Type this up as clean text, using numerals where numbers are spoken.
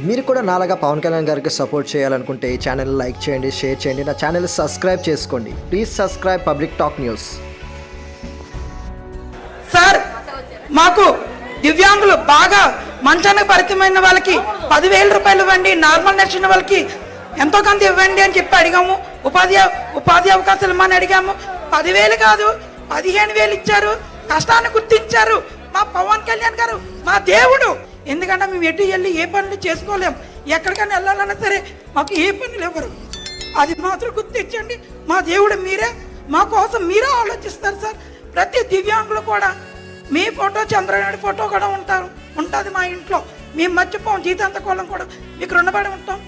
మీరు కూడా నాలాగా పవన్ కళ్యాణ్ గారికి సపోర్ట్ చేయాలనుకుంటే ఈ ఛానల్ లైక్ చేయండి, షేర్ చేయండి, నా ఛానల్ సబ్స్క్రైబ్ చేసుకోండి. Please subscribe public talk news. Sir, మాకు దివ్యాంగులు బాగా మంచానికి పరిమితమైన వాళ్ళకి 10,000 రూపాయలు ఇవ్వండి, నార్మల్ నడిచిన వాళ్ళకి ఎంతో కొంత ఇవ్వండి అని చెప్పి అడిగాము. ఉపాధి అవకాశాలు ఇమ్మని అడిగాము. 10,000 కాదు 15,000 ఇచ్చారు. కష్టాన్ని గుర్తించారు. మా పవన్ కళ్యాణ్ గారు మా దేవుడు. ఎందుకంటే మేము ఎటు వెళ్ళి ఏ పనులు చేసుకోలేము. ఎక్కడికైనా వెళ్ళాలన్నా సరే మాకు ఏ పనులు ఇవ్వరు. అది మాత్రం గుర్తించండి. మా దేవుడు మీరే, మా కోసం మీరే ఆలోచిస్తారు సార్. ప్రతి దివ్యాంగులు కూడా మీ ఫోటో, చంద్రనాయుడు ఫోటో కూడా ఉంటుంది మా ఇంట్లో. మేము మర్చిపోం. జీతాంత కోలం కూడా మీకు రుణపడి ఉంటాం.